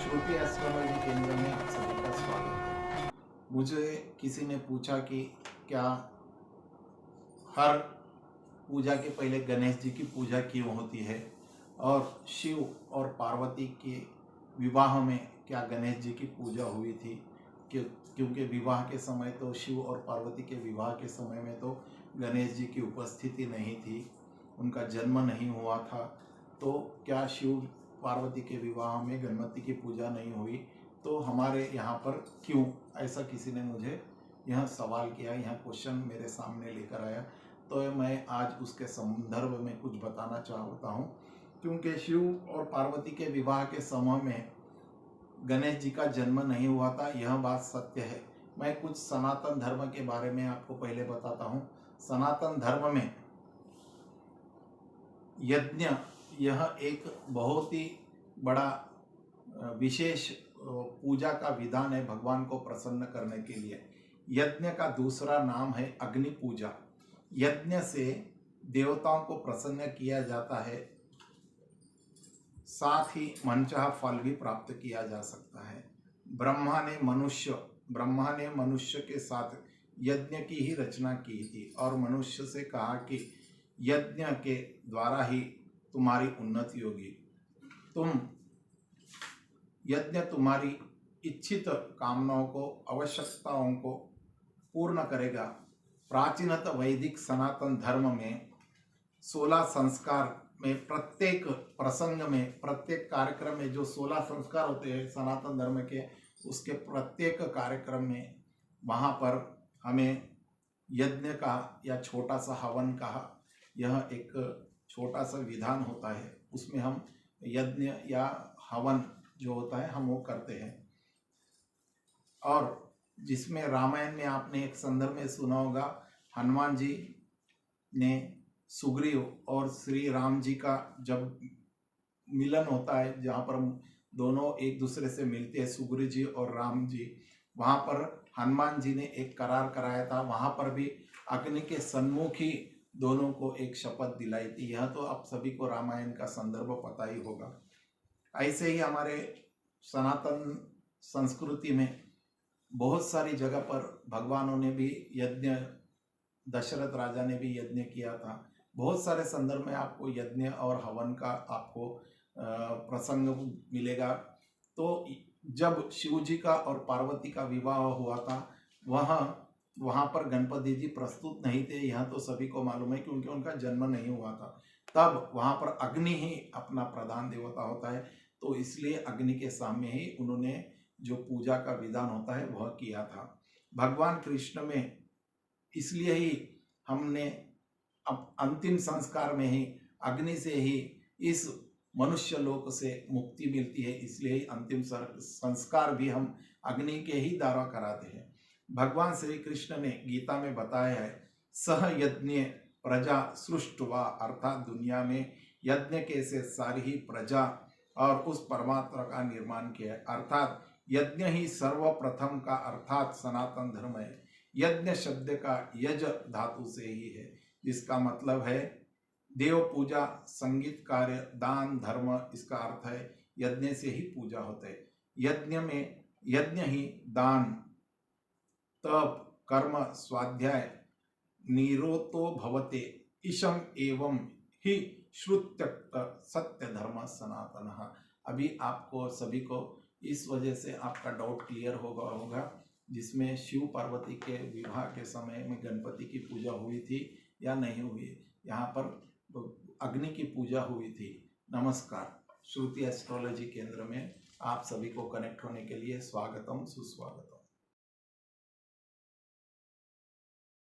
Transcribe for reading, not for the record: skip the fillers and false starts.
श्रुति astrology केंद्र में आप सभी का स्वागत है। मुझे किसी ने पूछा कि क्या हर पूजा के पहले गणेश जी की पूजा क्यों होती है और शिव और पार्वती के विवाह में क्या गणेश जी की पूजा हुई थी। क्योंकि विवाह के समय तो शिव और पार्वती के विवाह के समय में तो गणेश जी की उपस्थिति नहीं थी, उनका जन्म नहीं हुआ था। तो क्या शिव पार्वती के विवाह में गणपति की पूजा नहीं हुई तो हमारे यहाँ पर क्यों, ऐसा किसी ने मुझे यह सवाल किया, यह क्वेश्चन मेरे सामने लेकर आया। तो मैं आज उसके संदर्भ में कुछ बताना चाहता हूँ। क्योंकि शिव और पार्वती के विवाह के समय में गणेश जी का जन्म नहीं हुआ था, यह बात सत्य है। मैं कुछ सनातन धर्म के बारे में आपको पहले बताता हूँ। सनातन धर्म में यज्ञ यह एक बहुत ही बड़ा विशेष पूजा का विधान है भगवान को प्रसन्न करने के लिए। यज्ञ का दूसरा नाम है अग्नि पूजा। यज्ञ से देवताओं को प्रसन्न किया जाता है, साथ ही मनचाहा फल भी प्राप्त किया जा सकता है। ब्रह्मा ने मनुष्य के साथ यज्ञ की ही रचना की थी और मनुष्य से कहा कि यज्ञ के द्वारा ही तुम्हारी उन्नति होगी। यज्ञ तुम्हारी इच्छित कामनाओं को, आवश्यकताओं को पूर्ण करेगा। प्राचीनतः वैदिक सनातन धर्म में 16 संस्कार में, प्रत्येक प्रसंग में, प्रत्येक कार्यक्रम में जो 16 संस्कार होते हैं सनातन धर्म के, उसके प्रत्येक कार्यक्रम में वहाँ पर हमें यज्ञ का या छोटा सा हवन का यह एक छोटा सा विधान होता है। उसमें हम यज्ञ या हवन जो होता है हम वो करते हैं। और जिसमें रामायण में आपने एक संदर्भ में सुना होगा, हनुमान जी ने सुग्रीव और श्री राम जी का जब मिलन होता है, जहाँ पर दोनों एक दूसरे से मिलते हैं, सुग्रीव जी और राम जी, वहाँ पर हनुमान जी ने एक करार कराया था। वहाँ पर भी अग्नि के सन्मुख ही दोनों को एक शपथ दिलाई थी। यह तो आप सभी को रामायण का संदर्भ पता ही होगा। ऐसे ही हमारे सनातन संस्कृति में बहुत सारी जगह पर भगवानों ने भी यज्ञ, दशरथ राजा ने भी यज्ञ किया था। बहुत सारे संदर्भ में आपको यज्ञ और हवन का आपको प्रसंग मिलेगा। तो जब शिव जी का और पार्वती का विवाह हुआ था, वहाँ पर गणपति जी प्रस्तुत नहीं थे, यह तो सभी को मालूम है, क्योंकि उनका जन्म नहीं हुआ था। तब वहाँ पर अग्नि ही अपना प्रधान देवता होता है, तो इसलिए अग्नि के सामने ही उन्होंने जो पूजा का विधान होता है वह किया था। भगवान कृष्ण में इसलिए ही हमने अब अंतिम संस्कार में ही अग्नि से ही इस मनुष्य लोक से मुक्ति मिलती है, इसलिए ही अंतिम संस्कार भी हम अग्नि के ही द्वारा कराते हैं। भगवान श्री कृष्ण ने गीता में बताया है, सह यज्ञ प्रजा सृष्टवा, अर्थात दुनिया में यज्ञ के से सारी ही प्रजा और उस परमात्मा का निर्माण किया है। अर्थात यज्ञ ही सर्वप्रथम का अर्थात सनातन धर्म है। यज्ञ शब्द का यज धातु से ही है, जिसका मतलब है देव पूजा, संगीत कार्य, दान, धर्म, इसका अर्थ है यज्ञ से ही पूजा होता है। यज्ञ ही दान, तप, कर्म, स्वाध्याय, निरोतो भवते, ईशम एवं ही श्रुत्यक्त सत्य धर्म सनातन। अभी आपको सभी को इस वजह से आपका डाउट क्लियर होगा जिसमें शिव पार्वती के विवाह के समय में गणपति की पूजा हुई थी या नहीं हुई। यहाँ पर अग्नि की पूजा हुई थी। नमस्कार, श्रुति एस्ट्रोलॉजी केंद्र में आप सभी को कनेक्ट होने के लिए स्वागतम, सुस्वागतम।